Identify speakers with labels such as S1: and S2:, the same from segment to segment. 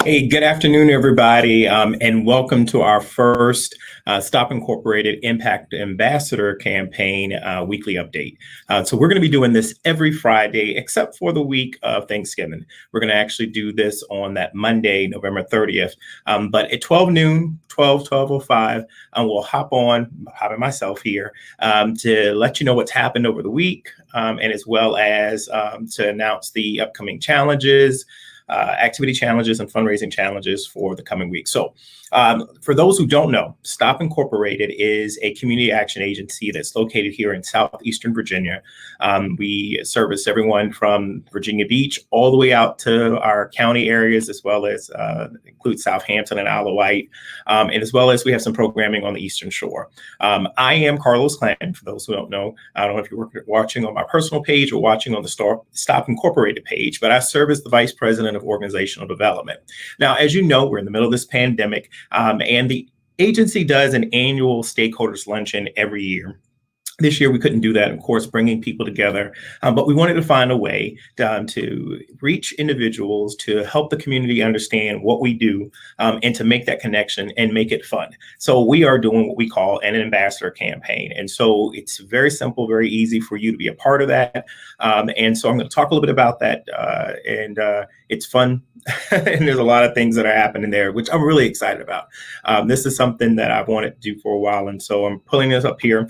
S1: Hey, good afternoon, everybody, and welcome to our first Stop Incorporated Impact Ambassador Campaign weekly update. So we're going to be doing this every Friday, except for the week of Thanksgiving. We're going to actually do this on that Monday, November 30th. But at 12 noon, 12:05, we'll hop in myself here to let you know what's happened over the week, and as well as to announce the upcoming challenges, activity challenges and fundraising challenges for the coming week. So for those who don't know, Stop Incorporated is a community action agency that's located here in southeastern Virginia. We service everyone from Virginia Beach all the way out to our county areas, as well as include Southampton and Isle of Wight, and as well as we have some programming on the Eastern Shore. I am Carlos Clan, for those who don't know. I don't know if you're watching on my personal page or watching on the Stop Incorporated page, but I serve as the Vice President of Organizational Development. Now, as you know, we're in the middle of this pandemic, and the agency does an annual stakeholders luncheon every year. This year, we couldn't do that, of course, bringing people together, but we wanted to find a way to reach individuals, to help the community understand what we do, and to make that connection and make it fun. So we are doing what we call an ambassador campaign. And so it's very simple, very easy for you to be a part of that. And so I'm going to talk a little bit about that, and it's fun. And there's a lot of things that are happening there, which I'm really excited about. This is something that I've wanted to do for a while. And so I'm pulling this up here.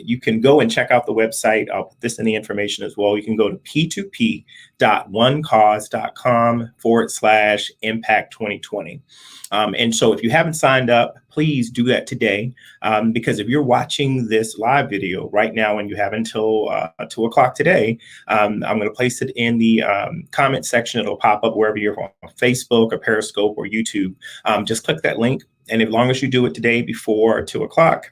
S1: You can go and check out the website. I'll put this in the information as well. You can go to p2p.onecause.com/impact 2020. And so if you haven't signed up, please do that today, because if you're watching this live video right now and you have until 2 o'clock today, I'm going to place it in the comment section. It'll pop up wherever you're on Facebook or Periscope or YouTube. Just click that link. And as long as you do it today before 2 o'clock,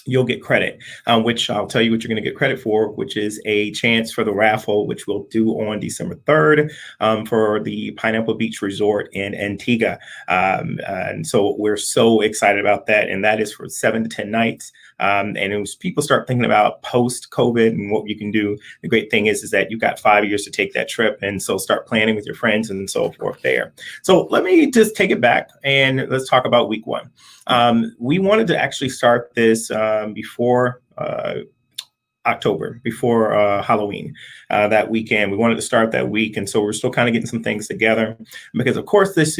S1: you'll get credit, which I'll tell you what you're going to get credit for, which is a chance for the raffle, which we'll do on December 3rd for the Pineapple Beach Resort in Antigua. And so we're so excited about that. And that is for 7 to 10 nights. And as people start thinking about post-COVID and what you can do, the great thing is that you've got 5 years to take that trip. And so start planning with your friends and so forth there. So let me just take it back and let's talk about week one. We wanted to actually start this before October, before Halloween, that weekend. We wanted to start that week. And so we're still kind of getting some things together because, of course, this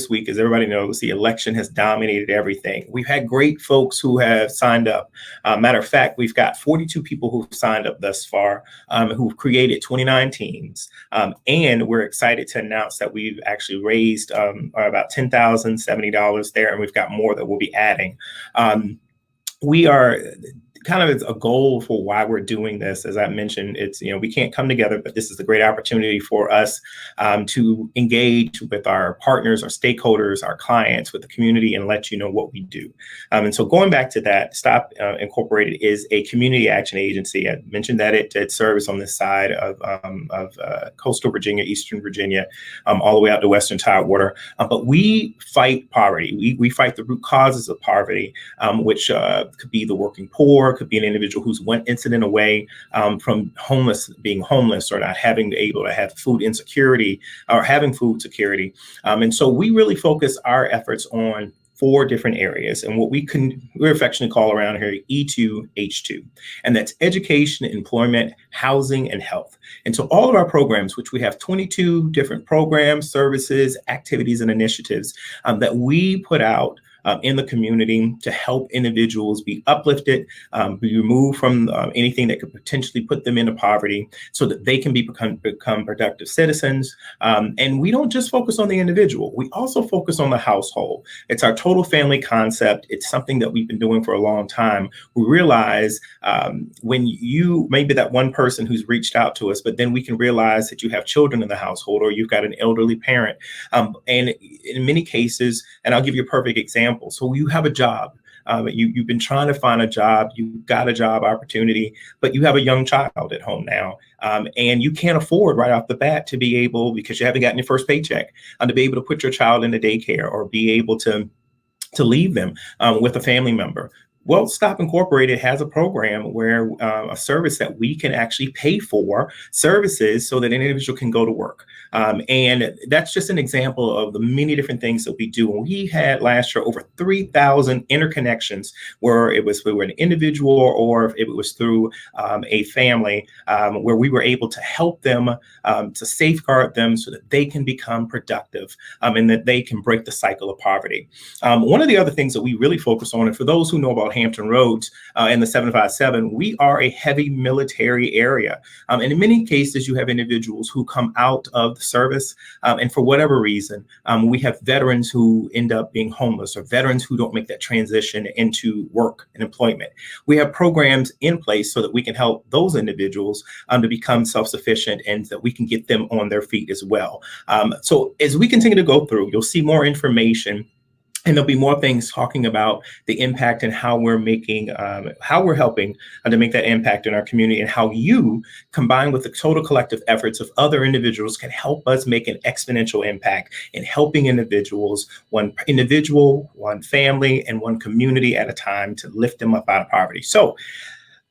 S1: week, as everybody knows, the election has dominated everything. We've had great folks who have signed up. Matter of fact, we've got 42 people who've signed up thus far, who've created 29 teams. And we're excited to announce that we've actually raised about $10,070 there, and we've got more that we'll be adding. We are kind of a goal for why we're doing this. As I mentioned, it's, we can't come together, but this is a great opportunity for us to engage with our partners, our stakeholders, our clients, with the community, and let you know what we do. And so going back to that, Stop Incorporated is a community action agency. I mentioned that it serves on this side of coastal Virginia, Eastern Virginia, all the way out to Western Tidewater. But we fight poverty. We fight the root causes of poverty, which could be the working poor, could be an individual who's one incident away from being homeless or not having able to have food insecurity or having food security. And so we really focus our efforts on 4 different areas, and what we affectionately call around here E2H2, and that's education, employment, housing, and health. And so all of our programs, which we have 22 different programs, services, activities, and initiatives that we put out in the community to help individuals be uplifted, be removed from anything that could potentially put them into poverty so that they can become productive citizens. And we don't just focus on the individual. We also focus on the household. It's our total family concept. It's something that we've been doing for a long time. We realize when you, maybe that one person who's reached out to us, but then we can realize that you have children in the household or you've got an elderly parent. And in many cases, and I'll give you a perfect example. So you have a job. You've been trying to find a job. You've got a job opportunity, but you have a young child at home now. And you can't afford right off the bat to be able, because you haven't gotten your first paycheck, to be able to put your child in the daycare or be able to leave them with a family member. Well, Stop Incorporated has a program where a service that we can actually pay for services so that an individual can go to work. And that's just an example of the many different things that we do. And we had last year over 3,000 interconnections where it was through an individual or if it was through a family where we were able to help them, to safeguard them so that they can become productive and that they can break the cycle of poverty. One of the other things that we really focus on, and for those who know about Hampton Roads and the 757, we are a heavy military area. And in many cases, you have individuals who come out of the service, and for whatever reason, we have veterans who end up being homeless or veterans who don't make that transition into work and employment. We have programs in place so that we can help those individuals to become self-sufficient and that we can get them on their feet as well. So as we continue to go through, you'll see more information. And there'll be more things talking about the impact and how we're making, how we're helping to make that impact in our community and how you, combined with the total collective efforts of other individuals, can help us make an exponential impact in helping individuals, one individual, one family, and one community at a time to lift them up out of poverty. So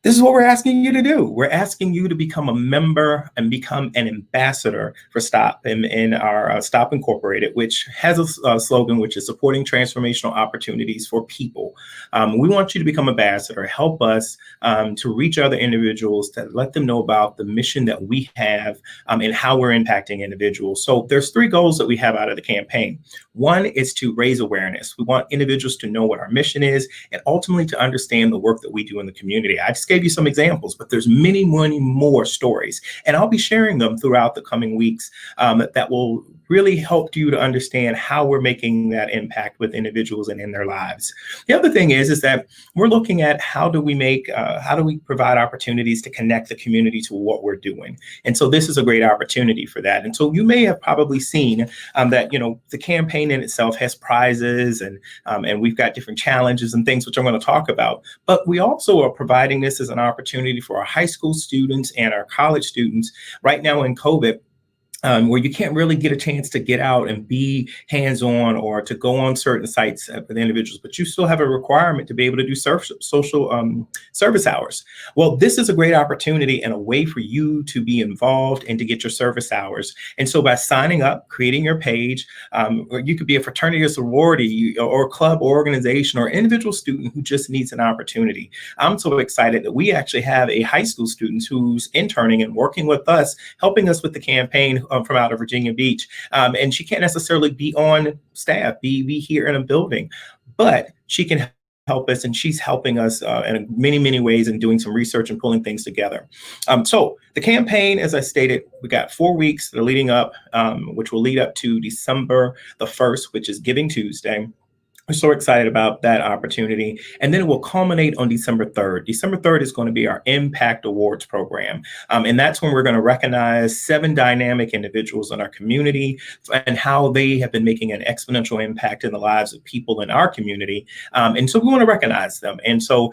S1: this is what we're asking you to do. We're asking you to become a member and become an ambassador for STOP in our STOP Incorporated, which has a slogan, which is supporting transformational opportunities for people. We want you to become an ambassador, help us to reach other individuals, to let them know about the mission that we have and how we're impacting individuals. So there's 3 goals that we have out of the campaign. One is to raise awareness. We want individuals to know what our mission is and ultimately to understand the work that we do in the community. I just gave you some examples, but there's many, many more stories, and I'll be sharing them throughout the coming weeks that will really help you to understand how we're making that impact with individuals and in their lives. The other thing is that we're looking at how do we provide opportunities to connect the community to what we're doing. And so this is a great opportunity for that. And so you may have probably seen that, the campaign in itself has prizes and we've got different challenges and things which I'm going to talk about. But we also are providing this as an opportunity for our high school students and our college students right now in COVID, where you can't really get a chance to get out and be hands-on or to go on certain sites with individuals, but you still have a requirement to be able to do social service hours. Well, this is a great opportunity and a way for you to be involved and to get your service hours. And so by signing up, creating your page, or you could be a fraternity or sorority or club or organization or individual student who just needs an opportunity. I'm so excited that we actually have a high school student who's interning and working with us, helping us with the campaign from out of Virginia Beach. And she can't necessarily be on staff, be here in a building, but she can help us, and she's helping us in many, many ways and doing some research and pulling things together. So the campaign, as I stated, we got 4 weeks that are leading up, which will lead up to December the 1st, which is Giving Tuesday. We're so excited about that opportunity. And then it will culminate on December 3rd. December 3rd is going to be our Impact Awards program. And that's when we're going to recognize 7 dynamic individuals in our community and how they have been making an exponential impact in the lives of people in our community. And so we want to recognize them. And so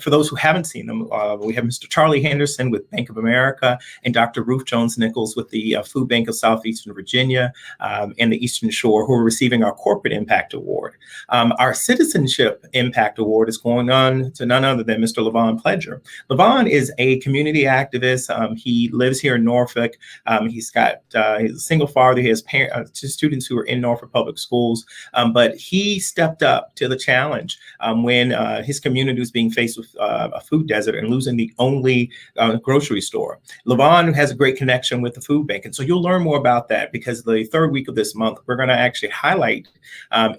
S1: for those who haven't seen them, we have Mr. Charlie Henderson with Bank of America and Dr. Ruth Jones-Nichols with the Food Bank of Southeastern Virginia and the Eastern Shore, who are receiving our Corporate Impact Award. Our Citizenship Impact Award is going on to none other than Mr. Levon Pledger. Levon is a community activist. He lives here in Norfolk. He's a single father. He has 2 students who are in Norfolk Public Schools, but he stepped up to the challenge when his community was being faced with a food desert and losing the only grocery store. Levon has a great connection with the food bank, and so you'll learn more about that because the 3rd week of this month, we're going to actually highlight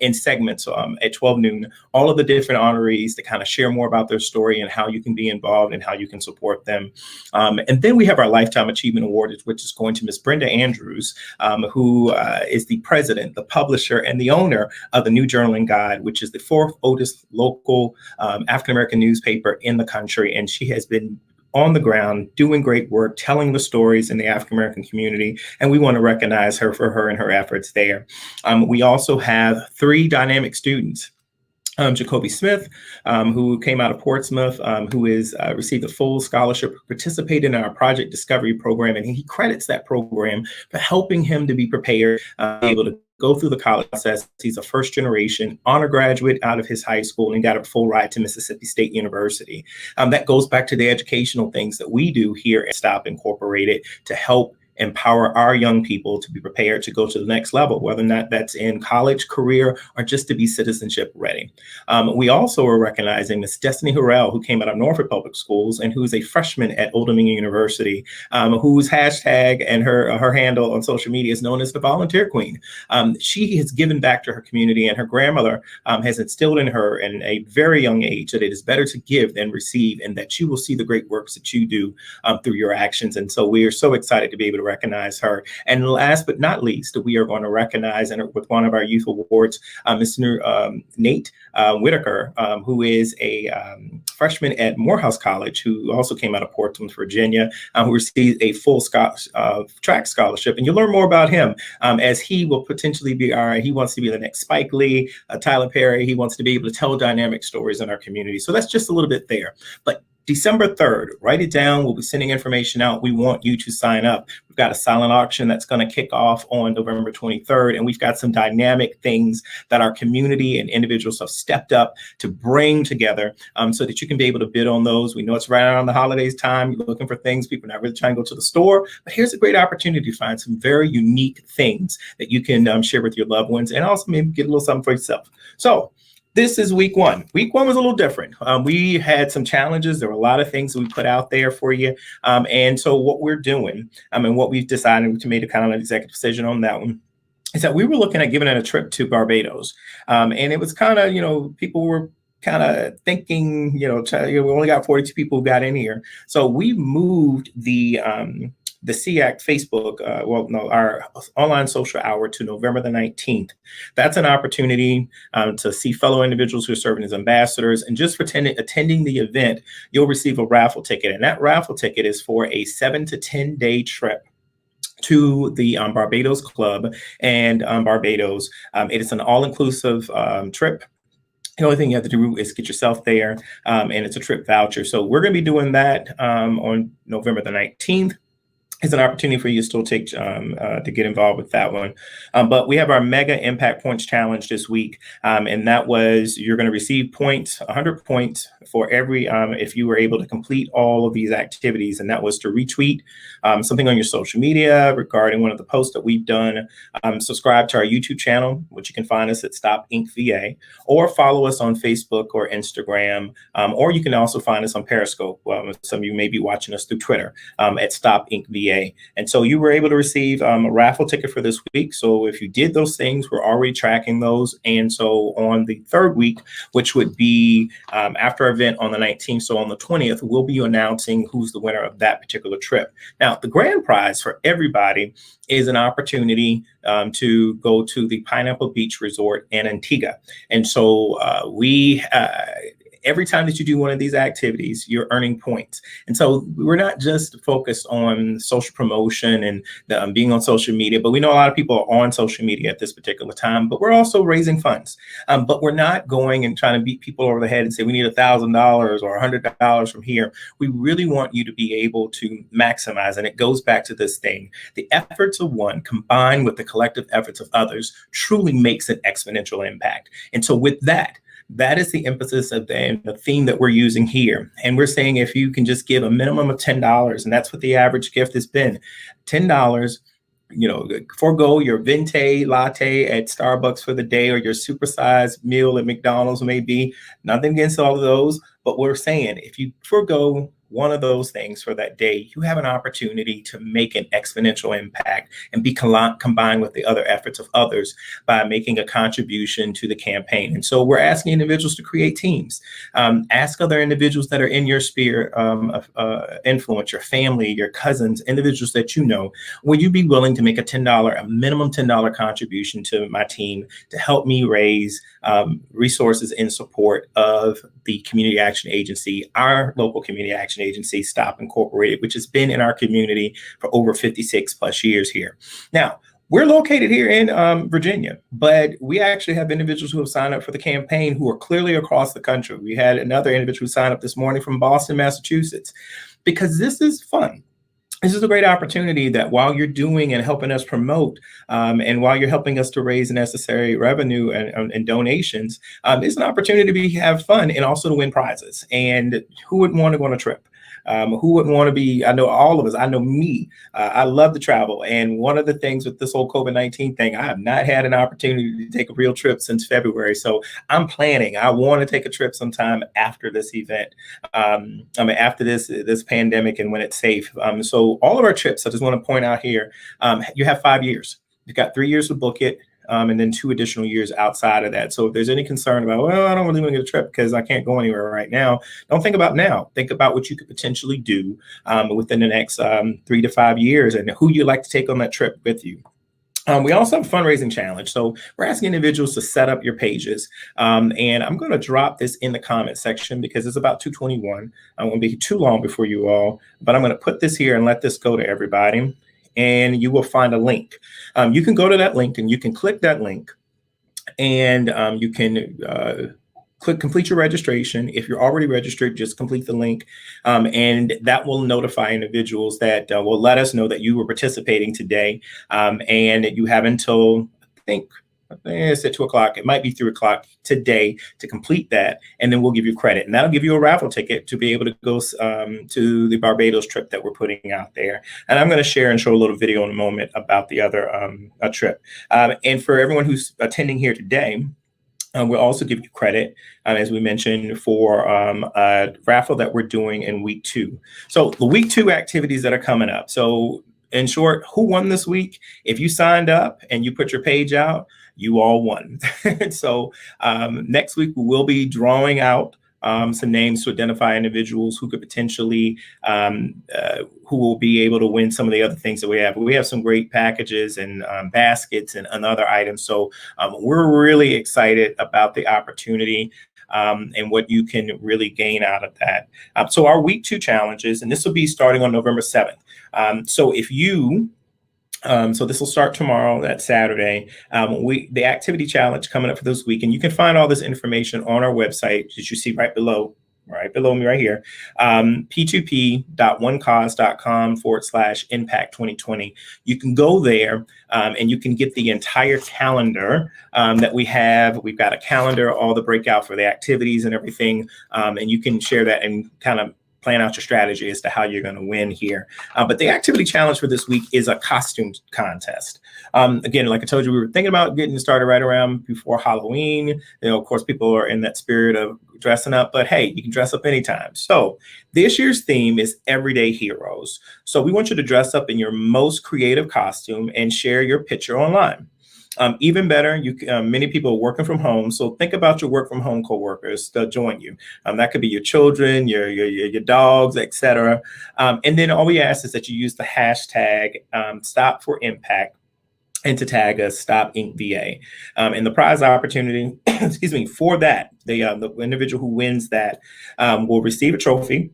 S1: in segments at 12 noon, all of the different honorees to kind of share more about their story and how you can be involved and how you can support them. And then we have our Lifetime Achievement Award, which is going to Miss Brenda Andrews, who is the president, the publisher, and the owner of the New Journaling Guide, which is the 4th oldest local African-American newspaper in the country. And she has been on the ground, doing great work, telling the stories in the African-American community. And we want to recognize her for her and her efforts there. We also have 3 dynamic students. Jacoby Smith, who came out of Portsmouth, who is received a full scholarship, participated in our Project Discovery program, and he credits that program for helping him to be prepared, able to go through the college process. He's a first generation honor graduate out of his high school and got a full ride to Mississippi State University. That goes back to the educational things that we do here at Stop Incorporated to help empower our young people to be prepared to go to the next level, whether or not that's in college, career, or just to be citizenship ready. We also are recognizing Miss Destiny Harrell, who came out of Norfolk Public Schools and who's a freshman at Old Dominion University, whose hashtag and her handle on social media is known as the Volunteer Queen. She has given back to her community, and her grandmother has instilled in her in a very young age that it is better to give than receive, and that you will see the great works that you do through your actions. And so we are so excited to be able to recognize her. And last but not least, we are going to recognize, and with one of our youth awards, Mr. Nate Whitaker, who is a freshman at Morehouse College, who also came out of Portsmouth, Virginia, who received a full track scholarship. And you'll learn more about him as he will potentially be he wants to be the next Spike Lee, Tyler Perry. He wants to be able to tell dynamic stories in our community. So that's just a little bit there. But December 3rd, write it down. We'll be sending information out. We want you to sign up. We've got a silent auction that's going to kick off on November 23rd. And we've got some dynamic things that our community and individuals have stepped up to bring together so that you can be able to bid on those. We know it's right around the holidays time. You're looking for things. People are not really trying to go to the store. But here's a great opportunity to find some very unique things that you can share with your loved ones, and also maybe get a little something for yourself. So this is week one. Week one was a little different. We had some challenges. There were a lot of things that we put out there for you. And so what we're doing, and what we've decided to make a kind of an executive decision on that one, is that we were looking at giving it a trip to Barbados. And it was kind of, people were kind of thinking, we only got 42 people who got in here. So we moved the SIAC Facebook, our online social hour to November the 19th. That's an opportunity to see fellow individuals who are serving as ambassadors. And just for attending the event, you'll receive a raffle ticket. And that raffle ticket is for a 7 to 10 day trip to the Barbados Club and Barbados. It is an all-inclusive trip. The only thing you have to do is get yourself there, and it's a trip voucher. So we're going to be doing that on November the 19th. It's an opportunity for you to still take to get involved with that one. But we have our Mega Impact Points Challenge this week. And that was, you're going to receive points, 100 points for every, if you were able to complete all of these activities. And that was to retweet something on your social media regarding one of the posts that we've done, subscribe to our YouTube channel, which you can find us at Stop Inc. VA, or follow us on Facebook or Instagram, or you can also find us on Periscope. Some of you may be watching us through Twitter at Stop Inc. VA. And so you were able to receive a raffle ticket for this week. So if you did those things, we're already tracking those. And so on the third week, which would be after our event on the 19th, so on the 20th, we'll be announcing who's the winner of that particular trip. Now, the grand prize for everybody is an opportunity to go to the Pineapple Beach Resort in Antigua. And so every time that you do one of these activities, you're earning points. And so we're not just focused on social promotion and being on social media, but we know a lot of people are on social media at this particular time, but we're also raising funds. But we're not going and trying to beat people over the head and say, we need $1,000 or $100 from here. We really want you to be able to maximize. And it goes back to this thing. The efforts of one combined with the collective efforts of others truly makes an exponential impact. And so with that is the emphasis of the theme that we're using here. And we're saying if you can just give a minimum of $10, and that's what the average gift has been, $10, forego your venti latte at Starbucks for the day or your supersized meal at McDonald's maybe. Nothing against all of those, but we're saying if you forego one of those things for that day, you have an opportunity to make an exponential impact and be combined with the other efforts of others by making a contribution to the campaign. And so we're asking individuals to create teams. Ask other individuals that are in your sphere of influence, your family, your cousins, individuals that you know. Will you be willing to make a minimum $10 contribution to my team to help me raise resources in support of the Community Action Agency, our local Community Action Agency, Stop Incorporated, which has been in our community for over 56 plus years here. Now, we're located here in Virginia, but we actually have individuals who have signed up for the campaign who are clearly across the country. We had another individual who signed up this morning from Boston, Massachusetts, because this is fun. this is a great opportunity that while you're doing and helping us promote, and while you're helping us to raise necessary revenue and donations, it's an opportunity to have fun and also to win prizes. And who wouldn't want to go on a trip? Who wouldn't want to be? I know all of us. I know me. I love to travel. And one of the things with this whole COVID-19 thing, I have not had an opportunity to take a real trip since February. So I'm planning. I want to take a trip sometime after this event, after this pandemic and when it's safe. So all of our trips, I just want to point out here, you have 5 years. You've got 3 years to book it. And then 2 additional years outside of that. So if there's any concern about, well, I don't really want to get a trip because I can't go anywhere right now, don't think about now. Think about what you could potentially do within the next 3 to 5 years and who you'd like to take on that trip with you. We also have a fundraising challenge. So we're asking individuals to set up your pages. And I'm going to drop this in the comment section because it's about 2:21. I won't be too long before you all, but I'm going to put this here and let this go to everybody. And you will find a link. You can go to that link and you can click that link and you can complete your registration. If you're already registered, just complete the link and that will notify individuals that will let us know that you were participating today. And you have until, I think it's at 2 o'clock. It might be 3 o'clock today to complete that. And then we'll give you credit. And that'll give you a raffle ticket to be able to go to the Barbados trip that we're putting out there. And I'm going to share and show a little video in a moment about the other trip. And for everyone who's attending here today, we'll also give you credit, as we mentioned, for a raffle that we're doing in week 2. So the week 2 activities that are coming up. So in short, who won this week? If you signed up and you put your page out, you all won. So next week, we will be drawing out some names to identify individuals who could potentially, who will be able to win some of the other things that we have. We have some great packages and baskets and other items. So we're really excited about the opportunity and what you can really gain out of that. So our week 2 challenges, and this will be starting on November 7th. So if you so this will start tomorrow, that Saturday. The activity challenge coming up for this week, and you can find all this information on our website that you see right below me right here, p2p.onecause.com/impact 2020. You can go there and you can get the entire calendar that we have. We've got a calendar, all the breakout for the activities and everything, and you can share that and kind of plan out your strategy as to how you're going to win here. But the activity challenge for this week is a costume contest. Again, like I told you, we were thinking about getting started right around before Halloween. You know, of course, people are in that spirit of dressing up, but hey, you can dress up anytime. So this year's theme is Everyday Heroes. So we want you to dress up in your most creative costume and share your picture online. Even better, many people are working from home, so think about your work from home coworkers to join you. That could be your children, your dogs, etc. And then all we ask is that you use the hashtag Stop for Impact and to tag us Stop Inc. VA. And the prize opportunity, excuse me, for that, the individual who wins that will receive a trophy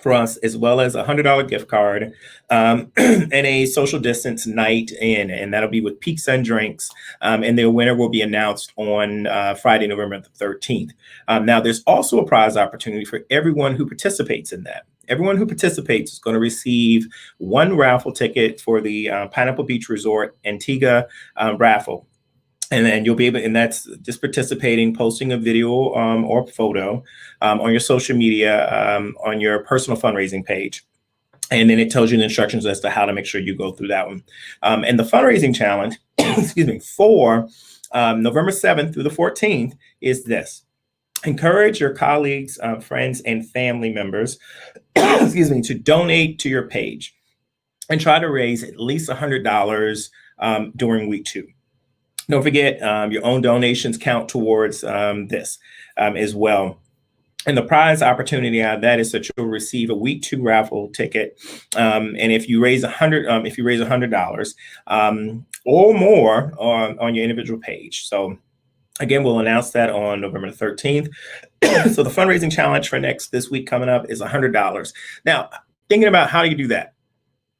S1: for us, as well as a $100 gift card and a social distance night in, and that'll be with pizza and drinks. And the winner will be announced on Friday, November the 13th. Now, there's also a prize opportunity for everyone who participates in that. Everyone who participates is going to receive 1 raffle ticket for the Pineapple Beach Resort Antigua raffle. And then you'll be able, and that's just participating, posting a video or photo on your social media, on your personal fundraising page. And then it tells you the instructions as to how to make sure you go through that one. And the fundraising challenge, excuse me, for November 7th through the 14th is this. Encourage your colleagues, friends, and family members, excuse me, to donate to your page and try to raise at least $100 during week 2. Don't forget, your own donations count towards this as well. And the prize opportunity out of that is that you'll receive a week 2 raffle ticket. And if you raise $100 or more on your individual page. So again, we'll announce that on November the 13th. So the fundraising challenge for this week coming up is $100. Now, thinking about how do you do that?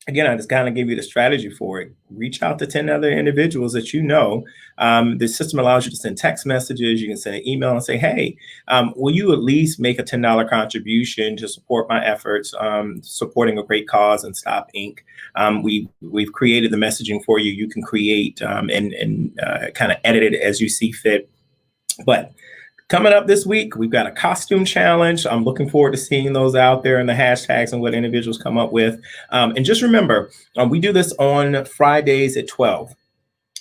S1: again, I just kind of give you the strategy for it. Reach out to 10 other individuals that you know. The system allows you to send text messages. You can send an email and say, hey, will you at least make a $10 contribution to support my efforts, supporting a great cause and Stop Ink. We've created the messaging for you. You can create and kind of edit it as you see fit. But coming up this week, we've got a costume challenge. I'm looking forward to seeing those out there and the hashtags and what individuals come up with. And just remember, we do this on Fridays at 12,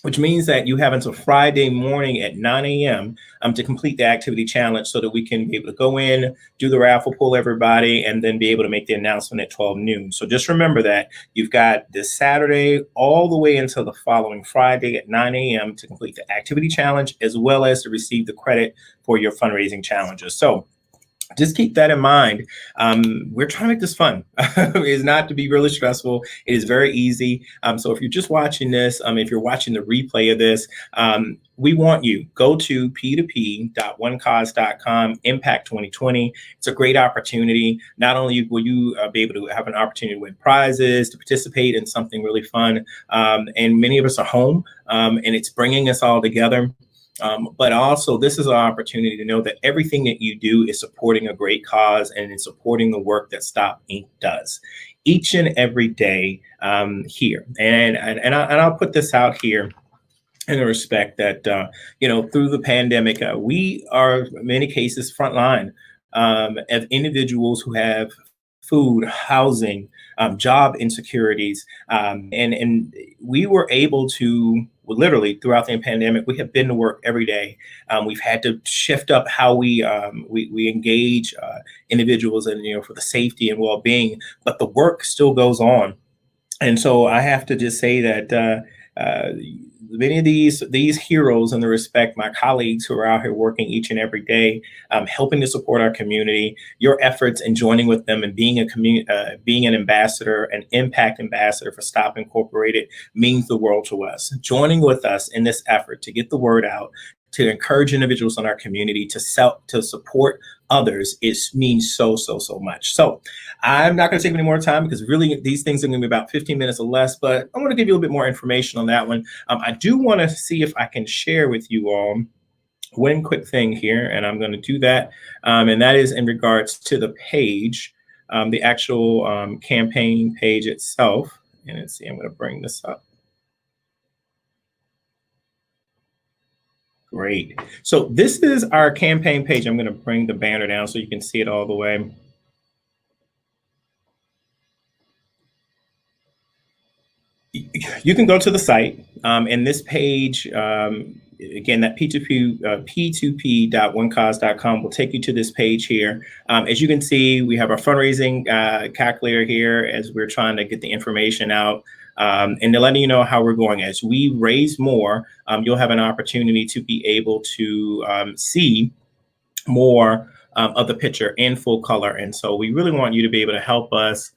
S1: which means that you have until Friday morning at 9 a.m. To complete the activity challenge so that we can be able to go in, do the raffle, pull everybody, and then be able to make the announcement at 12 noon. So just remember that you've got this Saturday all the way until the following Friday at 9 a.m. to complete the activity challenge, as well as to receive the credit for your fundraising challenges. So just keep that in mind. We're trying to make this fun. It's not to be really stressful. It is very easy. So if you're just watching this, if you're watching the replay of this, we want you, go to p2p.onecause.com, Impact 2020. It's a great opportunity. Not only will you be able to have an opportunity to win prizes, to participate in something really fun, and many of us are home, and it's bringing us all together. But also, this is an opportunity to know that everything that you do is supporting a great cause and is supporting the work that Stop Ink does each and every day here. And I'll put this out here in the respect that, through the pandemic, we are in many cases frontline of individuals who have food, housing, job insecurities. And we were able to literally throughout the pandemic, we have been to work every day. We've had to shift up how we engage individuals and, for the safety and well-being, but the work still goes on. And so I have to just say that many of these heroes, in the respect, my colleagues who are out here working each and every day, helping to support our community, your efforts in joining with them and being an ambassador, an impact ambassador for Stop Incorporated means the world to us. Joining with us in this effort to get the word out, to encourage individuals in our community to support others, it means so much. So I'm not going to take any more time because really these things are going to be about 15 minutes or less, but I want to give you a little bit more information on that one. I do want to see if I can share with you all one quick thing here, and I'm going to do that. And that is in regards to the page, the actual campaign page itself. And let's see, I'm going to bring this up. Great. So this is our campaign page. I'm going to bring the banner down so you can see it all the way. You can go to the site, and this page, again, that p2p.onecause.com will take you to this page here. As you can see, we have our fundraising calculator here as we're trying to get the information out. And to letting you know how we're going. As we raise more, you'll have an opportunity to be able to see more of the picture in full color. And so we really want you to be able to help us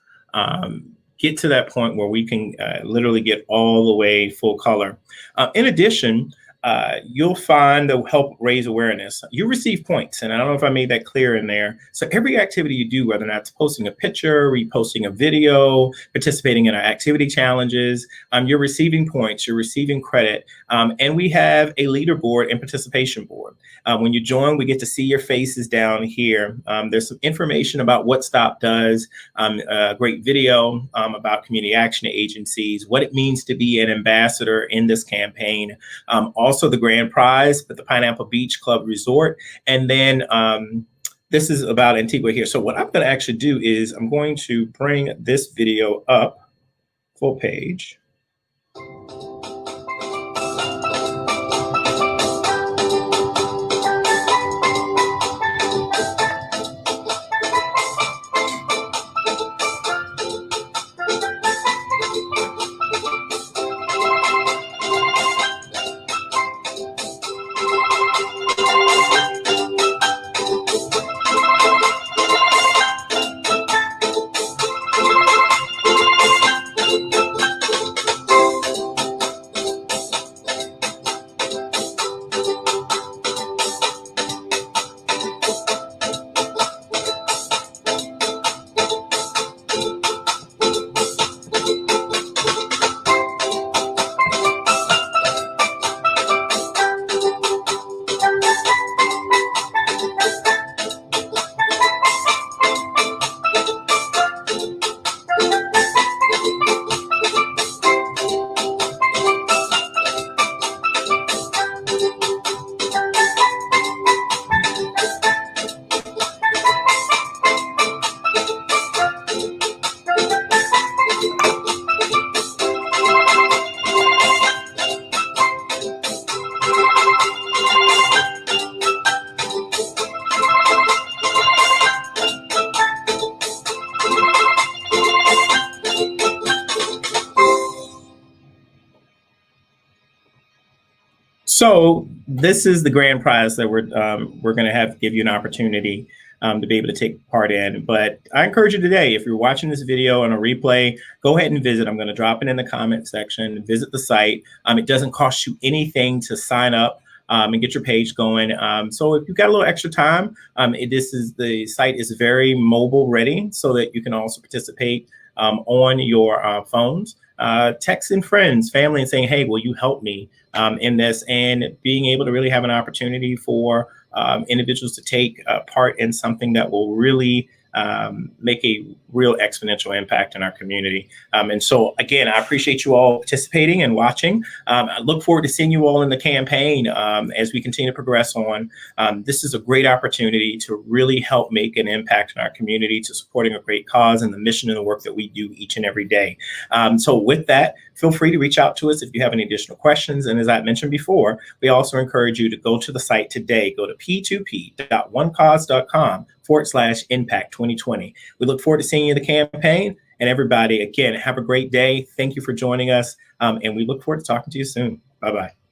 S1: get to that point where we can literally get all the way full color. In addition, you'll find to help raise awareness. You receive points, and I don't know if I made that clear in there. So every activity you do, whether or not it's posting a picture, reposting a video, participating in our activity challenges, you're receiving points, you're receiving credit, and we have a leaderboard and participation board. When you join, we get to see your faces down here. There's some information about what Stop does, a great video about community action agencies, what it means to be an ambassador in this campaign, also the grand prize at the Pineapple Beach Club Resort. And then this is about Antigua here. So what I'm going to actually do is I'm going to bring this video up full page. So this is the grand prize that we're going to give you an opportunity to be able to take part in. But I encourage you today, if you're watching this video on a replay, go ahead and visit. I'm going to drop it in the comment section. Visit the site. It doesn't cost you anything to sign up and get your page going. So if you've got a little extra time, the site is very mobile ready, so that you can also participate on your phones. Texting friends, family, and saying, hey, will you help me in this? And being able to really have an opportunity for individuals to take part in something that will really make a real exponential impact in our community. And so, again, I appreciate you all participating and watching. I look forward to seeing you all in the campaign as we continue to progress on. This is a great opportunity to really help make an impact in our community, to supporting a great cause and the mission and the work that we do each and every day. So with that, feel free to reach out to us if you have any additional questions. And as I mentioned before, we also encourage you to go to the site today. Go to p2p.onecause.com/impact 2020. We look forward to seeing you in the campaign. And everybody, again, have a great day. Thank you for joining us. And we look forward to talking to you soon. Bye-bye.